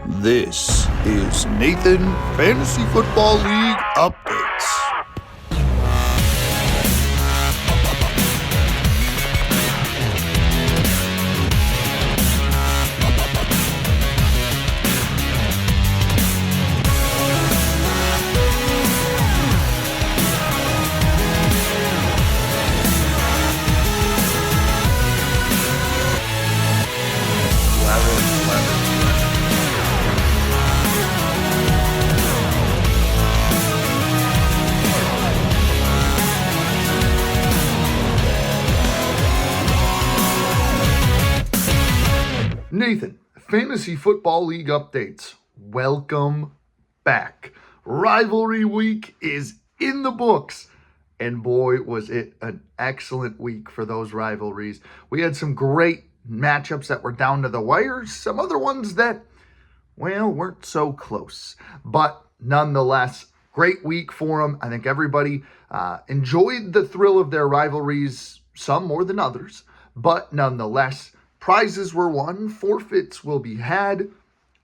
This is Nathan Fantasy Football League Updates. Nathan, Fantasy Football League Updates. Welcome back. Rivalry week is in the books. And boy, was it an excellent week for those rivalries. We had some great matchups that were down to the wire. Some other ones that, well, weren't so close. But nonetheless, great week for them. I think everybody enjoyed the thrill of their rivalries, some more than others. But nonetheless, prizes were won, forfeits will be had.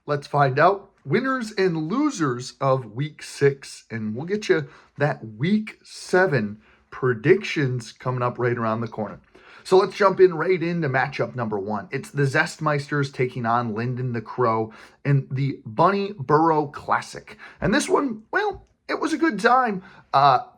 Let's find out winners and losers of week 6, and we'll get you that week 7 predictions coming up right around the corner. So let's jump in right into matchup number 1. It's the Zestmeisters taking on Lyndon the Crow in the Bunny Burrow Classic. And this one, well, it was a good time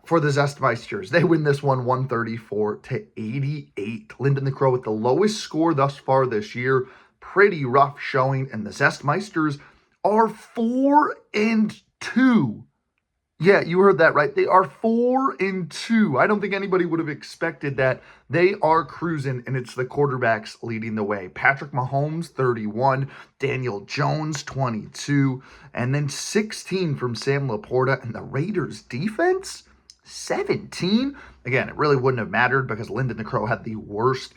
for the Zestmeisters. They win this one 134-88. Lyndon the Crow with the lowest score thus far this year. Pretty rough showing. And the Zestmeisters are 4-2. Yeah, you heard that right. They are 4-2. I don't think anybody would have expected that. They are cruising, and it's the quarterbacks leading the way. Patrick Mahomes, 31. Daniel Jones, 22. And then 16 from Sam Laporta. And the Raiders' defense, 17. Again, it really wouldn't have mattered because Lyndon the Crow had the worst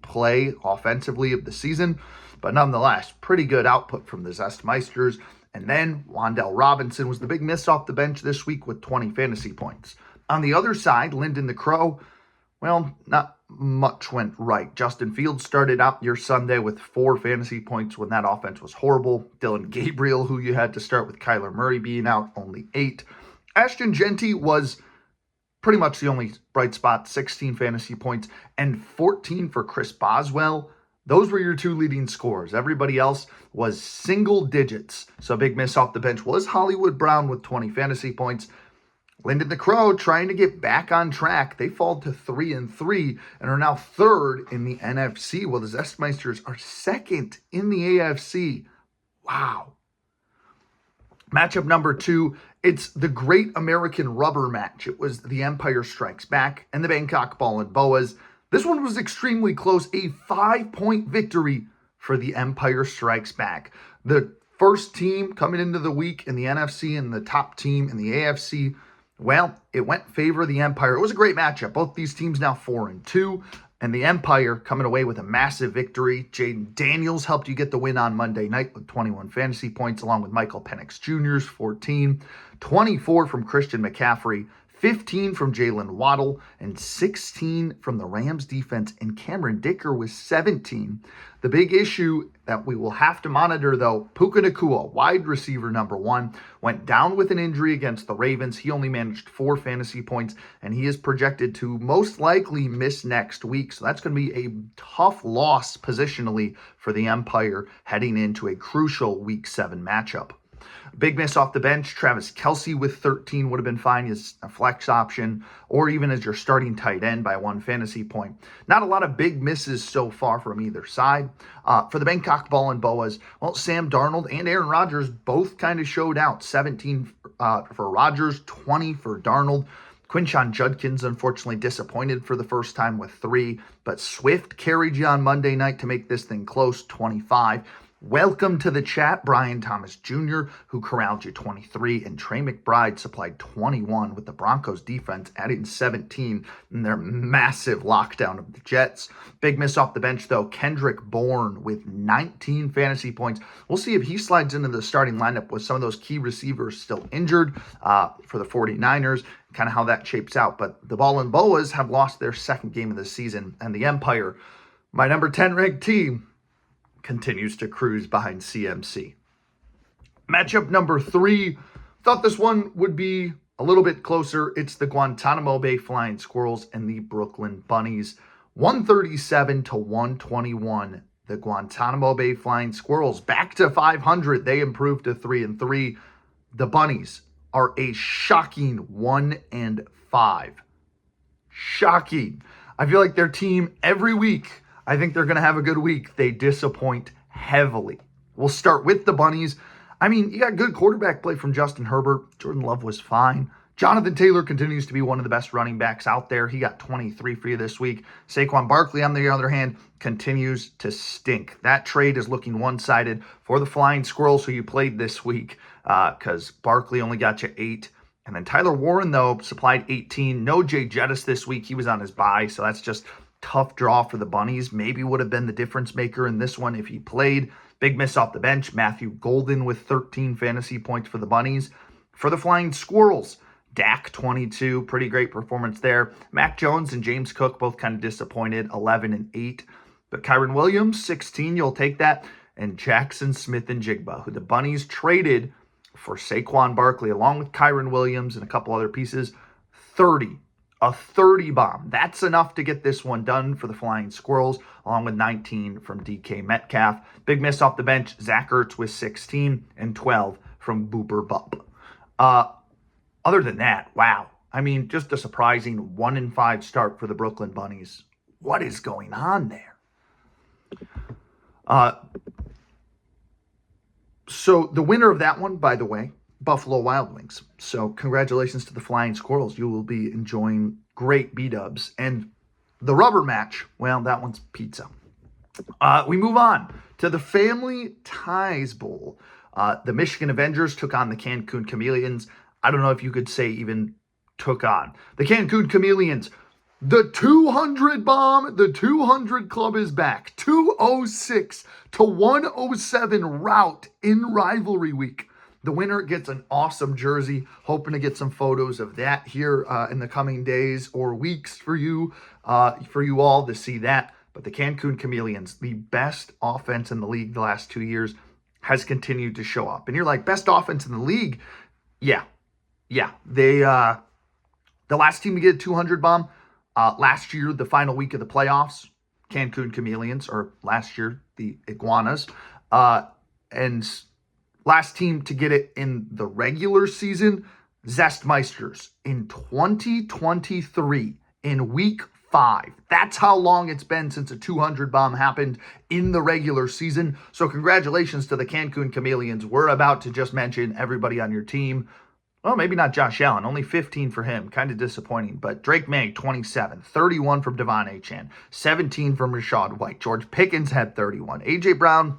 play offensively of the season. But nonetheless, pretty good output from the Zestmeisters. And then Wan'Dale Robinson was the big miss off the bench this week with 20 fantasy points. On the other side, Lyndon the Crow, well, not much went right. Justin Fields started out your Sunday with 4 fantasy points when that offense was horrible. Dylan Gabriel, who you had to start with Kyler Murray being out, only 8. Ashton Jeanty was pretty much the only bright spot, 16 fantasy points and 14 for Chris Boswell. Those were your 2 leading scorers. Everybody else was single digits. So a big miss off the bench was Hollywood Brown with 20 fantasy points. Lyndon the Crow trying to get back on track. They fall to 3-3 and are now 3rd in the NFC, while the Zestmeisters are 2nd in the AFC. Wow. Matchup number 2, it's the Great American Rubber match. It was the Empire Strikes Back and the Bangkok Ball and Boas. This one was extremely close, a 5-point victory for the Empire Strikes Back. The first team coming into the week in the NFC and the top team in the AFC, well, it went favor of the Empire. It was a great matchup. Both these teams now 4-2, and the Empire coming away with a massive victory. Jaden Daniels helped you get the win on Monday night with 21 fantasy points, along with Michael Penix Jr.'s 14, 24 from Christian McCaffrey, 15 from Jalen Waddle, and 16 from the Rams defense, and Cameron Dicker was 17. The big issue that we will have to monitor, though, Puka Nacua, wide receiver number 1, went down with an injury against the Ravens. He only managed 4 fantasy points, and he is projected to most likely miss next week. So that's going to be a tough loss positionally for the Empire heading into a crucial Week 7 matchup. Big miss off the bench, Travis Kelce with 13 would have been fine as a flex option or even as your starting tight end by 1 fantasy point. Not a lot of big misses so far from either side. For the Bangkok Ball and Boas, well, Sam Darnold and Aaron Rodgers both kind of showed out. 17 for Rodgers, 20 for Darnold. Quinshon Judkins, unfortunately, disappointed for the first time with 3, but Swift carried you on Monday night to make this thing close, 25. Welcome to the chat, Brian Thomas Jr., who corralled you 23, and Trey McBride supplied 21 with the Broncos defense adding 17 in their massive lockdown of the Jets. Big miss off the bench, though, Kendrick Bourne with 19 fantasy points. We'll see if he slides into the starting lineup with some of those key receivers still injured for the 49ers, kind of how that shapes out. But the Ball and Boas have lost their second game of the season, and the Empire, my number 10 ranked team, continues to cruise behind CMC. Matchup number 3. Thought this one would be a little bit closer. It's the Guantanamo Bay Flying Squirrels and the Brooklyn Bunnies. 137 to 121. The Guantanamo Bay Flying Squirrels back to 500. They improved to 3-3. The Bunnies are a shocking 1-5. Shocking. I feel like their team every week, I think they're going to have a good week. They disappoint heavily. We'll start with the Bunnies. I mean, you got good quarterback play from Justin Herbert. Jordan Love was fine. Jonathan Taylor continues to be one of the best running backs out there. He got 23 for you this week. Saquon Barkley, on the other hand, continues to stink. That trade is looking one-sided for the Flying Squirrels who you played this week because Barkley only got you 8. And then Tyler Warren, though, supplied 18. No Jay Jettis this week. He was on his bye, so that's just tough draw for the Bunnies. Maybe would have been the difference maker in this one if he played. Big miss off the bench. Matthew Golden with 13 fantasy points for the Bunnies. For the Flying Squirrels, Dak 22, pretty great performance there. Mac Jones and James Cook both kind of disappointed, 11 and 8. But Kyron Williams, 16, you'll take that. And Jackson Smith-Njigba, who the Bunnies traded for Saquon Barkley, along with Kyron Williams and a couple other pieces, 30. A 30 bomb. That's enough to get this one done for the Flying Squirrels, along with 19 from DK Metcalf. Big miss off the bench, Zach Ertz with 16 and 12 from Booper Bupp. Other than that, wow. I mean, just a surprising 1-5 start for the Brooklyn Bunnies. What is going on there? So the winner of that one, by the way, Buffalo Wild Wings. So congratulations to the Flying Squirrels. You will be enjoying great B-dubs. And the rubber match, well, that one's pizza. We move on to the Family Ties Bowl. The Michigan Avengers took on the Cancun Chameleons. I don't know if you could say even took on. The Cancun Chameleons, the 200 bomb, the 200 club is back. 206 to 107 route in rivalry week. The winner gets an awesome jersey. Hoping to get some photos of that here in the coming days or weeks for you all to see that. But the Cancun Chameleons, the best offense in the league the last 2 years, has continued to show up. And you're like, best offense in the league? Yeah. They the last team to get a 200 bomb last year, the final week of the playoffs, Cancun Chameleons, or last year the Iguanas, and last team to get it in the regular season, Zestmeisters, in 2023 in week 5. That's how long it's been since a 200 bomb happened in the regular season. So congratulations to the Cancun Chameleons. We're about to just mention everybody on your team. Well, maybe not Josh Allen, only 15 for him. Kind of disappointing. But Drake May, 27. 31 from Devon Achane. 17 from Rashad White. George Pickens had 31. A.J. Brown,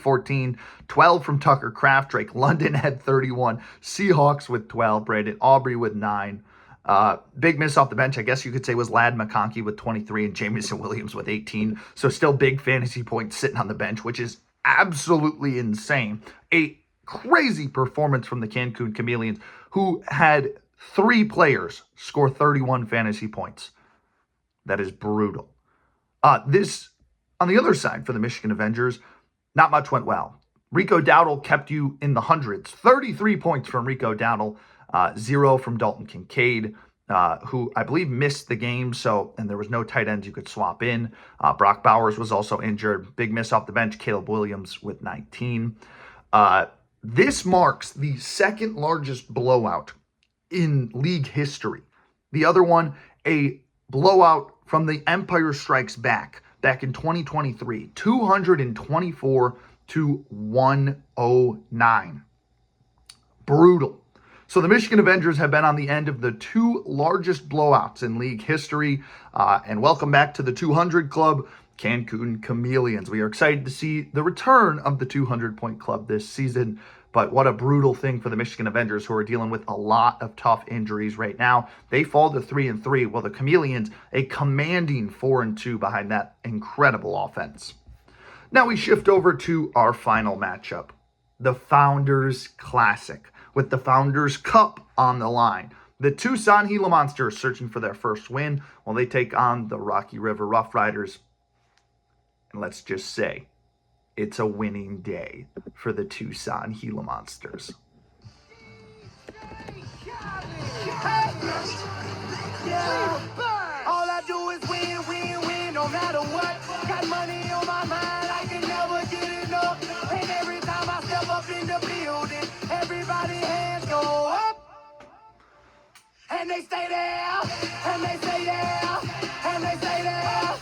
14. 12 from Tucker Kraft. Drake London had 31. Seahawks with 12. Brandon Aubrey with 9. Big miss off the bench, I guess you could say, was Ladd McConkey with 23 and Jamison Williams with 18. So still big fantasy points sitting on the bench, which is absolutely insane. A crazy performance from the Cancun Chameleons, who had 3 players score 31 fantasy points. That is brutal. This, on the other side for the Michigan Avengers, not much went well. Rico Dowdle kept you in the hundreds. 33 points from Rico Dowdle, 0 from Dalton Kincaid, who I believe missed the game, and there was no tight ends you could swap in. Brock Bowers was also injured. Big miss off the bench, Caleb Williams with 19. This marks the second largest blowout in league history. The other one, a blowout from the Empire Strikes Back in 2023, 224 to 109. Brutal. So the Michigan Avengers have been on the end of the 2 largest blowouts in league history. And welcome back to the 200 Club, Cancun Chameleons. We are excited to see the return of the 200-point club this season. But what a brutal thing for the Michigan Avengers, who are dealing with a lot of tough injuries right now. They fall to 3-3, while the Chameleons, a commanding 4-2 behind that incredible offense. Now we shift over to our final matchup, the Founders Classic, with the Founders Cup on the line. The Tucson Gila Monsters searching for their first win, while they take on the Rocky River Rough Riders. And let's just say, it's a winning day for the Tucson Gila Monsters. All I do is win, win, win, no matter what. Got money on my mind, I can never get enough. And every time I step up in the building, everybody hands go up. And they stay there, and they stay there, and they stay there.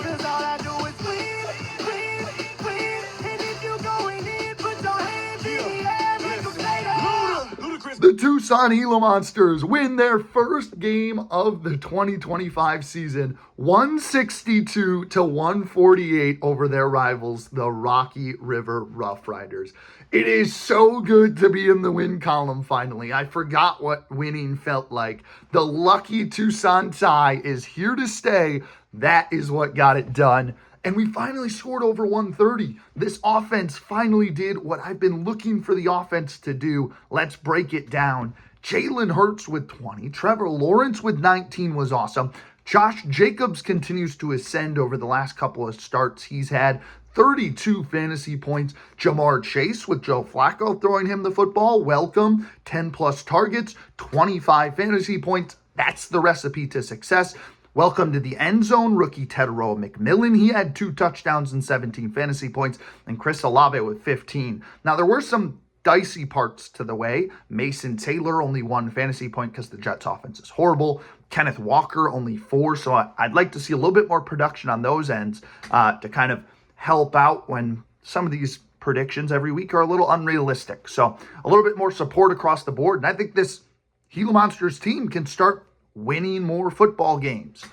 Cause all I do is win, win, win. And if you going in, put your hands in the air, make them stay there. The Tucson Gila Monsters win their first game of the 2025 season, 162 to 148 over their rivals, the Rocky River Rough Riders. It is so good to be in the win column finally. I forgot what winning felt like. The lucky Tucson tie is here to stay. That is what got it done. And we finally scored over 130. This offense finally did what I've been looking for the offense to do. Let's break it down. Jalen Hurts with 20. Trevor Lawrence with 19 was awesome. Josh Jacobs continues to ascend over the last couple of starts. He's had 32 fantasy points. Jamar Chase with Joe Flacco throwing him the football. Welcome. 10 plus targets, 25 fantasy points. That's the recipe to success. Welcome to the end zone, rookie Tedero McMillan. He had 2 touchdowns and 17 fantasy points, and Chris Olave with 15. Now, there were some dicey parts to the way. Mason Taylor only 1 fantasy point because the Jets offense is horrible. Kenneth Walker only 4, so I'd like to see a little bit more production on those ends to kind of help out when some of these predictions every week are a little unrealistic. So a little bit more support across the board, and I think this Gila Monsters team can start winning more football games.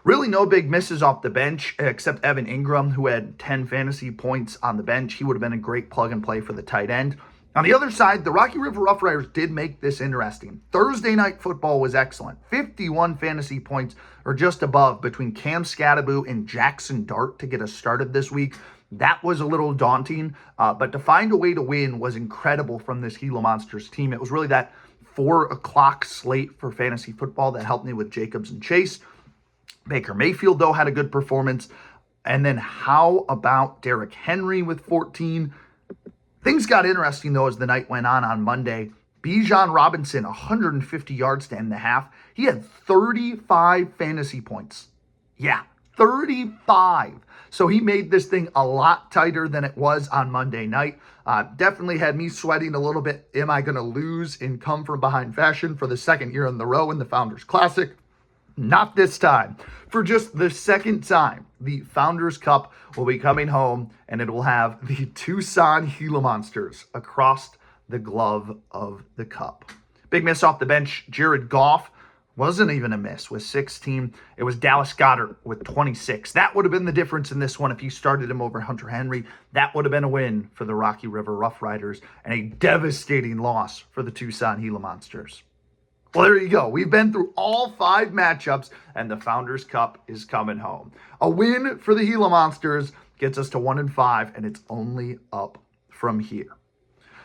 Really no big misses off the bench except Evan Ingram, who had 10 fantasy points on the bench. He would have been a great plug and play for the tight end. On the other side, the Rocky River Rough Riders did make this interesting. Thursday night football was excellent. 51 fantasy points or just above between Cam Scadaboo and Jackson Dart to get us started this week. That was a little daunting, but to find a way to win was incredible from this Gila Monsters team. It was really that 4 o'clock slate for fantasy football that helped me with Jacobs and Chase. Baker Mayfield, though, had a good performance. And then how about Derrick Henry with 14? Things got interesting, though, as the night went on Monday. Bijan Robinson, 150 yards to end the half. He had 35 fantasy points. Yeah, 35. So he made this thing a lot tighter than it was on Monday night. Definitely had me sweating a little bit. Am I going to lose in come from behind fashion for the second year in the row in the Founders Classic? Not this time. For just the second time, the Founders Cup will be coming home, and it will have the Tucson Gila Monsters across the glove of the cup. Big miss off the bench. Jared Goff wasn't even a miss with 16. It was Dallas Goedert with 26. That would have been the difference in this one if you started him over Hunter Henry. That would have been a win for the Rocky River Rough Riders and a devastating loss for the Tucson Gila Monsters. Well, there you go. We've been through all 5 matchups, and the Founders Cup is coming home. A win for the Gila Monsters gets us to 1-5, and it's only up from here.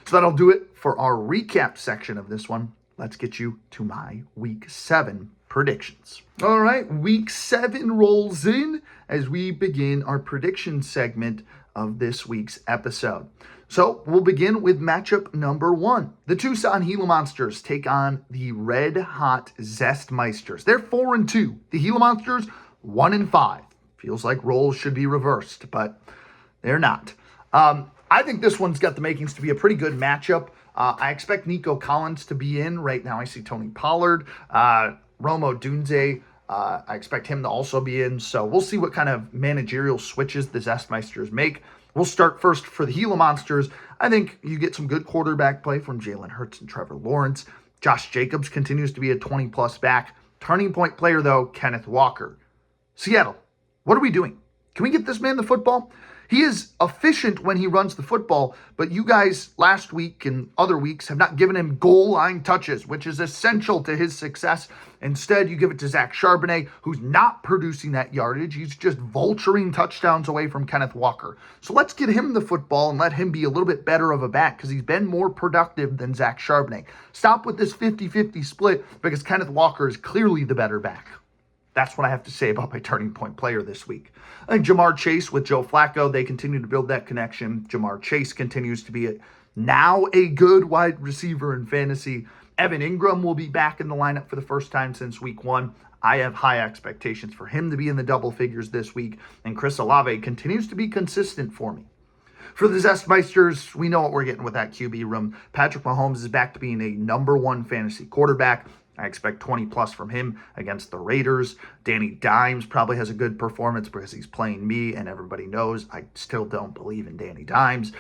So that'll do it for our recap section of this one. Let's get you to my Week 7 predictions. All right, Week 7 rolls in as we begin our prediction segment of this week's episode. So we'll begin with matchup number 1. The Tucson Gila Monsters take on the Red Hot Zestmeisters. They're 4-2. The Gila Monsters 1-5. Feels like roles should be reversed, but they're not. I think this one's got the makings to be a pretty good matchup. I expect Nico Collins to be in. Right now I see Tony Pollard, Romo Dunze. I expect him to also be in. So we'll see what kind of managerial switches the Zestmeisters make. We'll start first for the Gila Monsters. I think you get some good quarterback play from Jalen Hurts and Trevor Lawrence. Josh Jacobs continues to be a 20-plus back. Turning point player, though, Kenneth Walker. Seattle, what are we doing? Can we get this man the football? He is efficient when he runs the football, but you guys last week and other weeks have not given him goal line touches, which is essential to his success. Instead, you give it to Zach Charbonnet, who's not producing that yardage. He's just vulturing touchdowns away from Kenneth Walker. So let's get him the football and let him be a little bit better of a back because he's been more productive than Zach Charbonnet. Stop with this 50-50 split because Kenneth Walker is clearly the better back. That's what I have to say about my turning point player this week. I think Jamar Chase with Joe Flacco, they continue to build that connection. Jamar Chase continues to be now a good wide receiver in fantasy. Evan Ingram will be back in the lineup for the first time since week 1. I have high expectations for him to be in the double figures this week, and Chris Olave continues to be consistent for me. For the Zestmeisters, we know what we're getting with that QB room. Patrick Mahomes is back to being a number 1 fantasy quarterback. I expect 20 plus from him against the Raiders. Danny Dimes probably has a good performance because he's playing me, and everybody knows I still don't believe in Danny Dimes.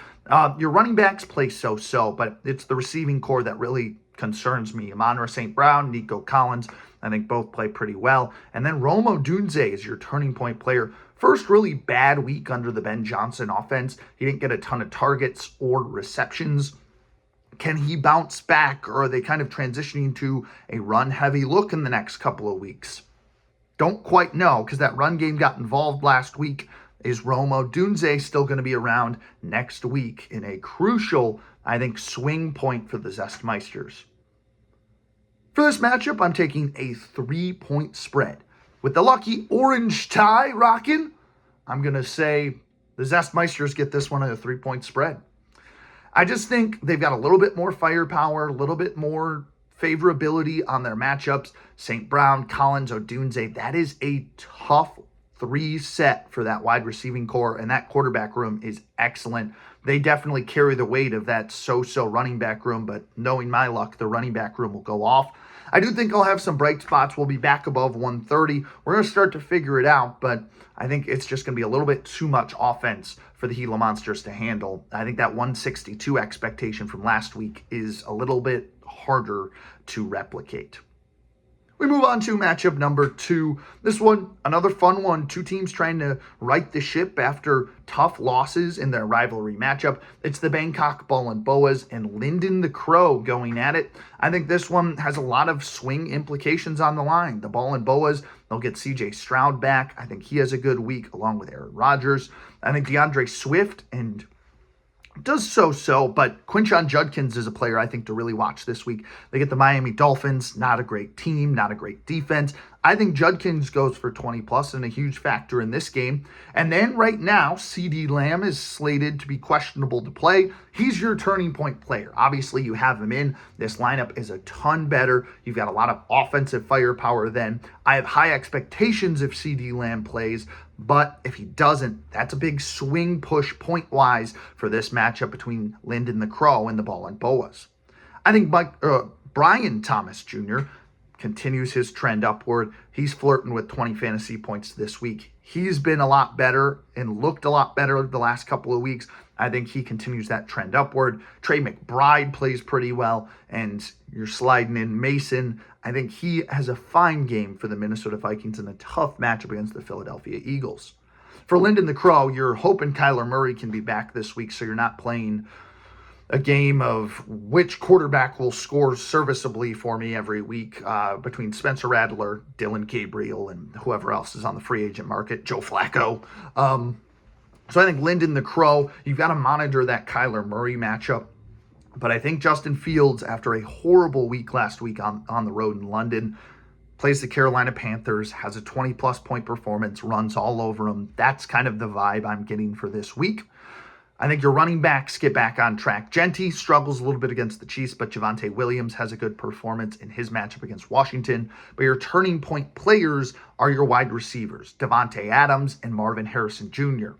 Your running backs play so-so, but it's the receiving core that really concerns me. Amon-Ra St. Brown, Nico Collins, I think both play pretty well. And then Rome Odunze is your turning point player. First really bad week under the Ben Johnson offense. He didn't get a ton of targets or receptions. Can he bounce back, or are they kind of transitioning to a run-heavy look in the next couple of weeks? Don't quite know, because that run game got involved last week. Is Rome Odunze still going to be around next week in a crucial, I think, swing point for the Zestmeisters? For this matchup, I'm taking a 3-point spread. With the lucky orange tie rocking, I'm going to say the Zestmeisters get this one at a 3-point spread. I just think they've got a little bit more firepower, a little bit more favorability on their matchups. St. Brown, Collins, Odunze, that is a tough 3 set for that wide receiving core, and that quarterback room is excellent. They definitely carry the weight of that so-so running back room, but knowing my luck, the running back room will go off. I do think I'll have some bright spots. We'll be back above 130. We're going to start to figure it out, but I think it's just going to be a little bit too much offense for the Gila Monsters to handle. I think that 162 expectation from last week is a little bit harder to replicate. We move on to matchup number 2. This one, another fun one. 2 teams trying to right the ship after tough losses in their rivalry matchup. It's the Bangkok Ballin' Boas and Lyndon the Crow going at it. I think this one has a lot of swing implications on the line. The Ballin' Boas, they'll get CJ Stroud back. I think he has a good week along with Aaron Rodgers. I think DeAndre Swift and does so-so, but Quinshon Judkins is a player I think to really watch this week. They get the Miami Dolphins, not a great team, not a great defense. I think Judkins goes for 20 plus and a huge factor in this game. And then right now, CeeDee Lamb is slated to be questionable to play. He's your turning point player. Obviously, you have him in. This lineup is a ton better. You've got a lot of offensive firepower then. I have high expectations if CeeDee Lamb plays, but if he doesn't, that's a big swing push point-wise for this matchup between Lyndon the Crow and the Ballin' Boas. I think Brian Thomas Jr. continues his trend upward. He's flirting with 20 fantasy points this week. He's been a lot better and looked a lot better the last couple of weeks. I think he continues that trend upward. Trey McBride plays pretty well, and you're sliding in Mason. I think he has a fine game for the Minnesota Vikings in a tough matchup against the Philadelphia Eagles. For Lyndon the Crow, you're hoping Kyler Murray can be back this week, so you're not playing a game of which quarterback will score serviceably for me every week between Spencer Rattler, Dylan Gabriel, and whoever else is on the free agent market, Joe Flacco. So I think Lyndon the Crow, you've got to monitor that Kyler Murray matchup. But I think Justin Fields, after a horrible week last week on the road in London, plays the Carolina Panthers, has a 20-plus point performance, runs all over them. That's kind of the vibe I'm getting for this week. I think your running backs get back on track. Genty struggles a little bit against the Chiefs, but Javonte Williams has a good performance in his matchup against Washington. But your turning point players are your wide receivers, Devontae Adams and Marvin Harrison Jr.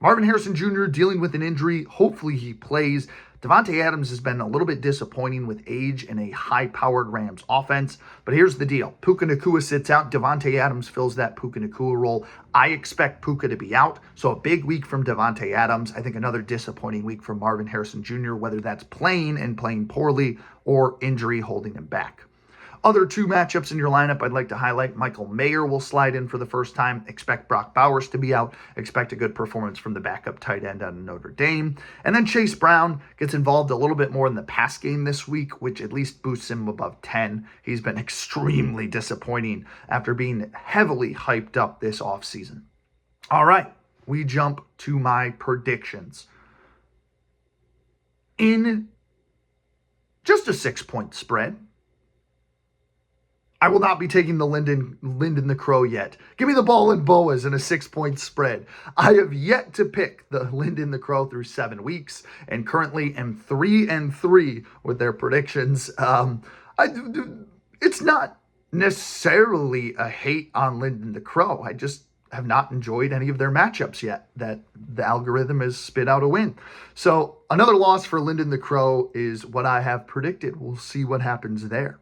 Marvin Harrison Jr. dealing with an injury. Hopefully he plays. Devontae Adams has been a little bit disappointing with age in a high-powered Rams offense. But here's the deal. Puka Nacua sits out. Devontae Adams fills that Puka Nacua role. I expect Puka to be out. So a big week from Devontae Adams. I think another disappointing week from Marvin Harrison Jr., whether that's playing and playing poorly or injury holding him back. Other 2 matchups in your lineup I'd like to highlight. Michael Mayer will slide in for the first time. Expect Brock Bowers to be out. Expect a good performance from the backup tight end out of Notre Dame. And then Chase Brown gets involved a little bit more in the pass game this week, which at least boosts him above 10. He's been extremely disappointing after being heavily hyped up this offseason. All right, we jump to my predictions. In just a 6-point spread, I will not be taking the Linden the Crow yet. Give me the ball and boas in a 6-point spread. I have yet to pick the Linden the Crow through 7 weeks, and currently am 3-3 with their predictions. It's not necessarily a hate on Linden the Crow. I just have not enjoyed any of their matchups yet that the algorithm has spit out a win. So another loss for Linden the Crow is what I have predicted. We'll see what happens there.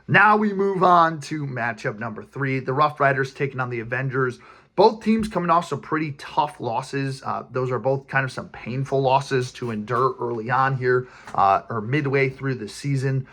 Now we move on to matchup number 3. The Rough Riders taking on the Avengers. Both teams coming off some pretty tough losses. Those are both kind of some painful losses to endure early on here or midway through the season.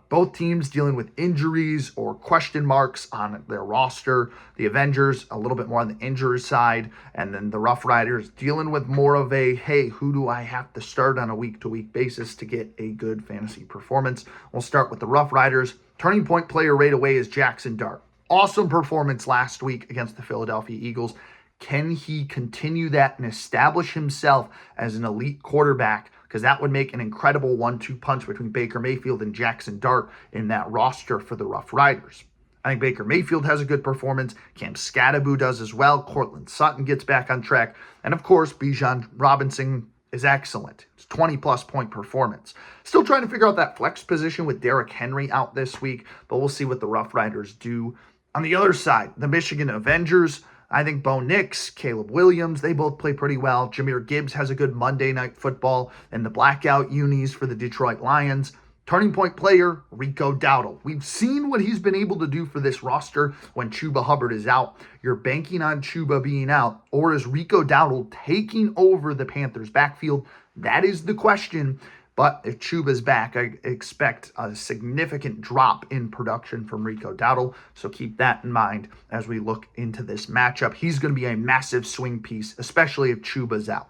Both teams dealing with injuries or question marks on their roster. The Avengers a little bit more on the injury side, and then the Rough Riders dealing with more of a, hey, who do I have to start on a week-to-week basis to get a good fantasy performance? We'll start with the Rough Riders. Turning point player right away is Jackson Dart. Awesome performance last week against the Philadelphia Eagles. Can he continue that and establish himself as an elite quarterback? Because that would make an incredible 1-2 punch between Baker Mayfield and Jackson Dart in that roster for the Rough Riders. I think Baker Mayfield has a good performance. Cam Scatterbo does as well. Cortland Sutton gets back on track. And of course, Bijan Robinson is excellent. It's 20-plus point performance. Still trying to figure out that flex position with Derrick Henry out this week, but we'll see what the Rough Riders do. On the other side, the Michigan Avengers, I think Bo Nix, Caleb Williams, they both play pretty well. Jahmyr Gibbs has a good Monday Night Football, and the blackout unis for the Detroit Lions. Turning point player, Rico Dowdle. We've seen what he's been able to do for this roster when Chuba Hubbard is out. You're banking on Chuba being out, or is Rico Dowdle taking over the Panthers' backfield? That is the question. But if Chuba's back, I expect a significant drop in production from Rico Dowdle. So keep that in mind as we look into this matchup. He's going to be a massive swing piece, especially if Chuba's out.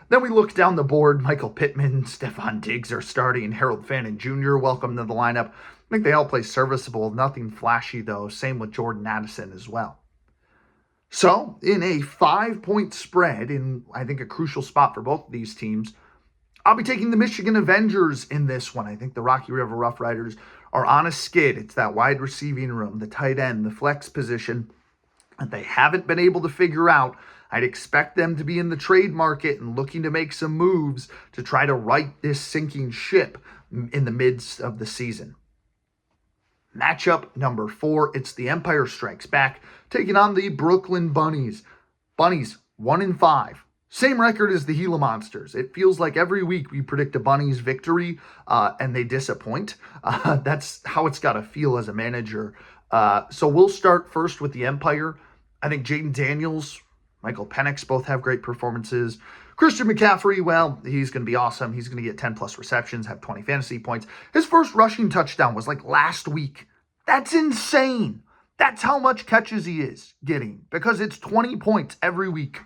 Then we look down the board. Michael Pittman, Stephon Diggs are starting. Harold Fannin Jr., welcome to the lineup. I think they all play serviceable. Nothing flashy, though. Same with Jordan Addison as well. So in a 5-point spread, in I think a crucial spot for both of these teams, I'll be taking the Michigan Avengers in this one. I think the Rocky River Rough Riders are on a skid. It's that wide receiving room, the tight end, the flex position that they haven't been able to figure out. I'd expect them to be in the trade market and looking to make some moves to try to right this sinking ship in the midst of the season. Matchup number 4, it's the Empire Strikes Back, taking on the Brooklyn Bunnies. Bunnies, 1-5. Same record as the Gila Monsters. It feels like every week we predict a Bunnies victory and they disappoint. That's how it's got to feel as a manager. So we'll start first with the Empire. I think Jaden Daniels, Michael Penix both have great performances. Christian McCaffrey, well, he's going to be awesome. He's going to get 10-plus receptions, have 20 fantasy points. His first rushing touchdown was like last week. That's insane. That's how much catches he is getting because it's 20 points every week.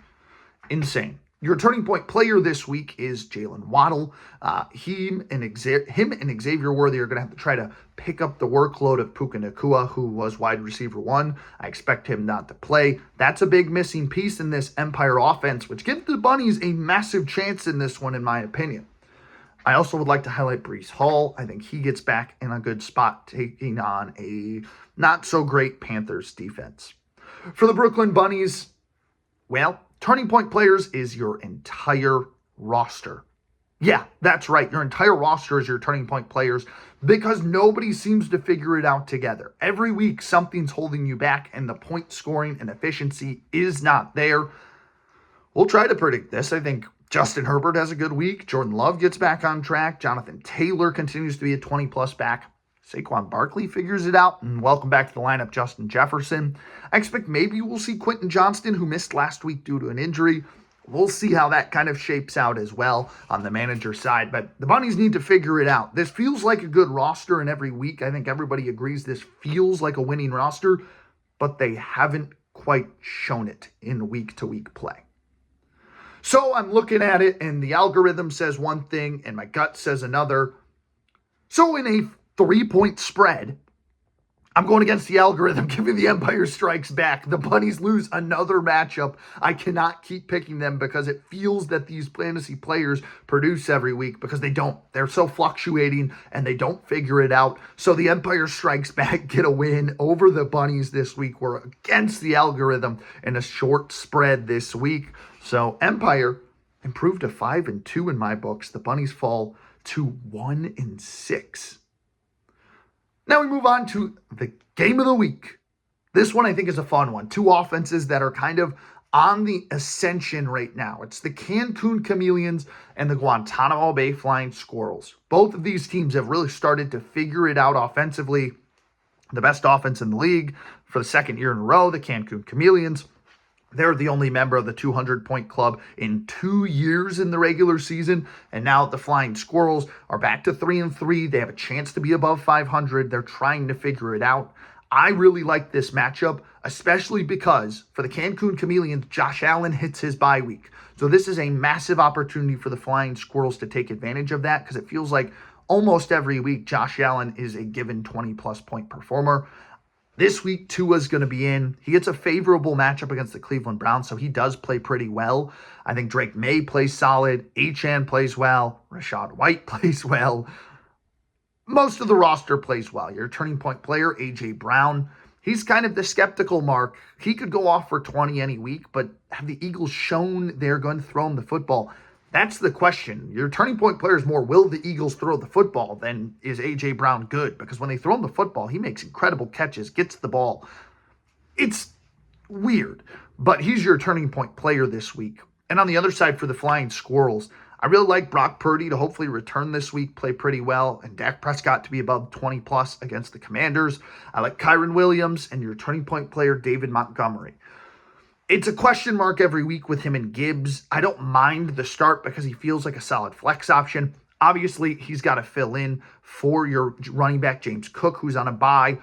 Insane. Your turning point player this week is Jalen Waddle. Him and Xavier Worthy are going to have to try to pick up the workload of Puka Nacua, who was wide receiver 1. I expect him not to play. That's a big missing piece in this Empire offense, which gives the Bunnies a massive chance in this one, in my opinion. I also would like to highlight Breece Hall. I think he gets back in a good spot, taking on a not-so-great Panthers defense. For the Brooklyn Bunnies, well, turning point players is your entire roster. Yeah, that's right. Your entire roster is your turning point players because nobody seems to figure it out together. Every week, something's holding you back, and the point scoring and efficiency is not there. We'll try to predict this. I think Justin Herbert has a good week. Jordan Love gets back on track. Jonathan Taylor continues to be a 20-plus back. Saquon Barkley figures it out, and welcome back to the lineup, Justin Jefferson. I expect maybe we'll see Quentin Johnston, who missed last week due to an injury. We'll see how that kind of shapes out as well on the manager side, but the Bunnies need to figure it out. This feels like a good roster, and every week I think everybody agrees this feels like a winning roster, but they haven't quite shown it in week-to-week play. So I'm looking at it, and the algorithm says one thing, and my gut says another. So in a 3-point spread, I'm going against the algorithm, giving the Empire Strikes Back. The Bunnies lose another matchup. I cannot keep picking them because it feels that these fantasy players produce every week because they don't. They're so fluctuating and they don't figure it out. So the Empire Strikes Back get a win over the Bunnies this week. We're against the algorithm in a short spread this week. So Empire improved to 5-2 in my books. The Bunnies fall to 1-6. Now we move on to the game of the week. This one I think is a fun one. Two offenses that are kind of on the ascension right now. It's the Cancun Chameleons and the Guantanamo Bay Flying Squirrels. Both of these teams have really started to figure it out offensively. The best offense in the league for the second year in a row, the Cancun Chameleons. They're the only member of the 200-point club in 2 years in the regular season. And now the Flying Squirrels are back to 3-3. They have a chance to be above 500. They're trying to figure it out. I really like this matchup, especially because for the Cancun Chameleons, Josh Allen hits his bye week. So this is a massive opportunity for the Flying Squirrels to take advantage of that because it feels like almost every week Josh Allen is a given 20-plus point performer. This week, Tua's going to be in. He gets a favorable matchup against the Cleveland Browns, so he does play pretty well. I think Drake May plays solid. Achane plays well. Rachaad White plays well. Most of the roster plays well. Your turning point player, A.J. Brown, he's kind of the skeptical mark. He could go off for 20 any week, but have the Eagles shown they're going to throw him the football? That's the question. Your turning point player is more, will the Eagles throw the football than is A.J. Brown good? Because when they throw him the football, he makes incredible catches, gets the ball. It's weird, but he's your turning point player this week. And on the other side for the Flying Squirrels, I really like Brock Purdy to hopefully return this week, play pretty well, and Dak Prescott to be above 20-plus against the Commanders. I like Kyron Williams and your turning point player, David Montgomery. It's a question mark every week with him and Gibbs. I don't mind the start because he feels like a solid flex option. Obviously, he's got to fill in for your running back, James Cook, who's on a bye.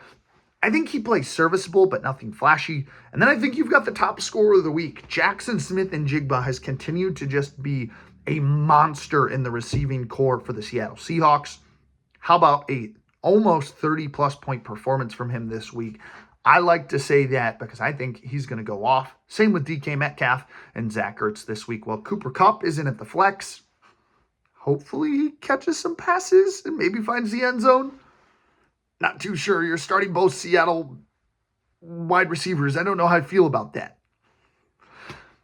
I think he plays serviceable, but nothing flashy. And then I think you've got the top scorer of the week. Jackson Smith-Njigba has continued to just be a monster in the receiving core for the Seattle Seahawks. How about a almost 30-plus point performance from him this week? I like to say that because I think he's going to go off. Same with DK Metcalf and Zach Ertz this week. Well, Cooper Kupp isn't at the flex. Hopefully he catches some passes and maybe finds the end zone. Not too sure. You're starting both Seattle wide receivers. I don't know how I feel about that.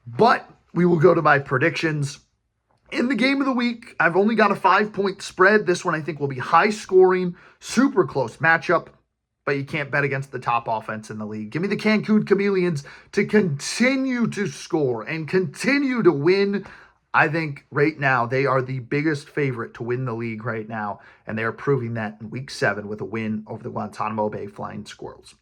But we will go to my predictions. In the game of the week, I've only got a 5-point spread. This one I think will be high scoring, super close matchup. But you can't bet against the top offense in the league. Give me the Cancun Chameleons to continue to score and continue to win. I think right now they are the biggest favorite to win the league right now, and they are proving that in Week 7 with a win over the Guantanamo Bay Flying Squirrels.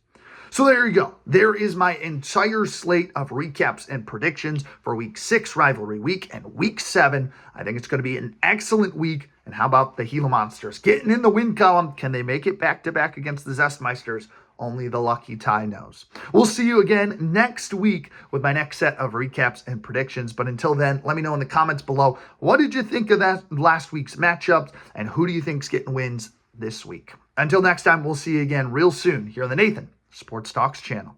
So there you go. There is my entire slate of recaps and predictions for Week 6 rivalry week and Week 7. I think it's going to be an excellent week. And how about the Gila Monsters? Getting in the win column. Can they make it back-to-back against the Zestmeisters? Only the lucky Ty knows. We'll see you again next week with my next set of recaps and predictions. But until then, let me know in the comments below, what did you think of that last week's matchups? And who do you think's getting wins this week? Until next time, we'll see you again real soon here on the Nathan Sports Talks channel.